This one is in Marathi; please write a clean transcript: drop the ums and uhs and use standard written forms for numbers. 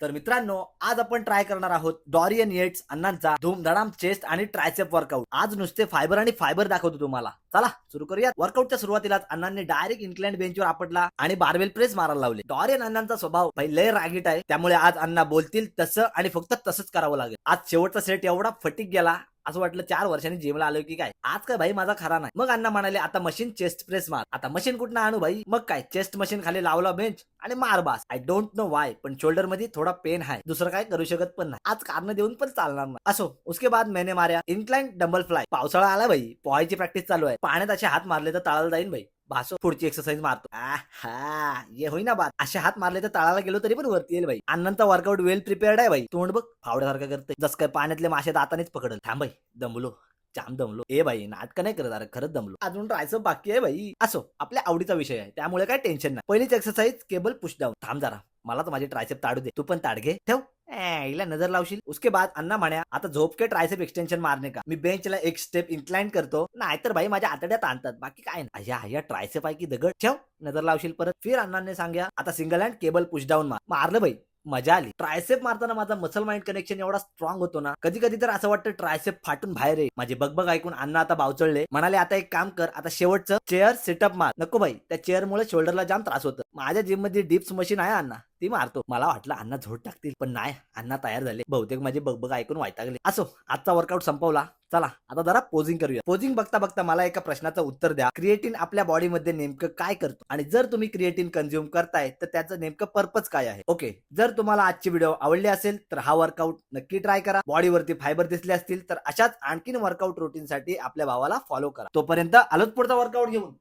तर मित्रांनो, आज आपण ट्राय करणार आहोत डॉरियन येट्स अण्णांचा धूमधडाम चेस्ट आणि ट्रायसेप वर्कआउट. आज नुसते फायबर आणि फायबर दाखवतो तुम्हाला. चला सुरू करूया. वर्कआउटच्या सुरुवातीलाच अण्णांनी डायरेक्ट इन्क्लाइंड बेंचवर आपटला आणि बारबेल प्रेस मारायला लावले. डॉरियन अण्णांचा स्वभाव लय रागीट आहे, त्यामुळे आज अण्णा बोलतील तसं आणि फक्त तसंच करावं लागेल. आज शेवटचा सेट एवढा फटीक गेला, असं वाटलं 4 वर्षांनी जिमला आलोय की काय. आज काय भाई माझा खरा नाही. मग अण्णा म्हणाले, आता मशीन चेस्ट प्रेस मार. आता मशीन कुठनं आणू भाई? मग काय, चेस्ट मशीन खाली लावला बेंच आणि मार बास. आय डोंट नो वाय, पण शोल्डर मध्ये थोडा पेन आहे, दुसरं काय करू शकत पण नाही. आज कारण देऊन पण चालणार नाही. असो, उसके बाद मैंने मार्या इन्क्लाइन डंबल फ्लाय. पावसाळा आला भाई, पोहायची प्रॅक्टिस चालू आहे. पाण्यात असे हात मारले तर तळाला जाईन भाई. भासो पुढची एक्सरसाइज मारतो. आहा, ये होईना बात. असे हात मारले तर तळाला गेलो तरी पण वरती येईल भाई. अण्णांचा वर्कआउट वेल प्रिपेअर्ड आहे भाई. तोंड बघ फावड्यासारखं करते, जस काय पाण्यातले मासे दातानेच पकडल. थांब भाई, दमलो, जाम दमलो. ए भाई नाटक नाही करत, अरे खरंच दमलो. अजून ट्रायसेप बाकी आहे भाई. असो, आपल्या आवडीचा विषय आहे, त्यामुळे काय टेन्शन नाही. पहिलीच एक्सरसाइज केबल पुश डाऊन. थांब जरा, मला तर माझी ट्रायसेप ताडू दे. तू पण ताड घे, ठेव. हिला नजर लावशील. उसके बाद अण्णा म्हण्या, आता झोप के ट्रायसेप एक्सटेंशन मारणे का. मी बेंचला एक स्टेप इन्क्लाइन करतो, नाहीतर भाई माझ्या आतड्यात आणतात, बाकी काय नाही. अय्या ट्रायसेप आहे की दगड. ठेव, नजर लावशील परत. फिर अण्णांनी सांग्या, आता single hand cable push down मार. मारलं भाई, मजा आली. ट्रायसेप मारताना माझा मसल माइंड कनेक्शन एवढा स्ट्रॉंग होतो ना, कधी कधी तर असं वाटतं ट्रायसेप फाटून बाहेर आहे. माझे बगबग ऐकून अण्णा आता बावचळले. म्हणाले, आता एक काम कर, आता शेवटचं चेअर सिटअप मार. नको भाई, त्या चेअरमुळे शोल्डरला जाम त्रास होतं. माझ्या जिम मध्ये डिप्स मशीन आहे अण्णा, ती मारतो. मला वाटलं अण्णा झोड टाकतील, पण नाही, अण्णा तयार झाले. बहुतेक माझे बगबग ऐकून वैतागले. असो, आजचा वर्कआउट संपवला. चला आता जरा पोजिंग करूया. पोजिंग बघता बघता मला एका प्रश्नाचं उत्तर द्या. क्रिएटिन आपल्या बॉडीमध्ये नेमकं काय करतो, आणि जर तुम्ही क्रिएटिन कंझ्युम करताय तर त्याचं नेमकं पर्पज काय आहे. ओके, जर तुम्हाला आजची व्हिडिओ आवडली असेल तर हा वर्कआउट नक्की ट्राय करा. बॉडीवरती फायबर दिसले असतील तर अशाच आणखीन वर्कआउट रुटीन साठी आपल्या भावाला फॉलो करा. तोपर्यंत आलोच पुढचा वर्कआउट घेऊन.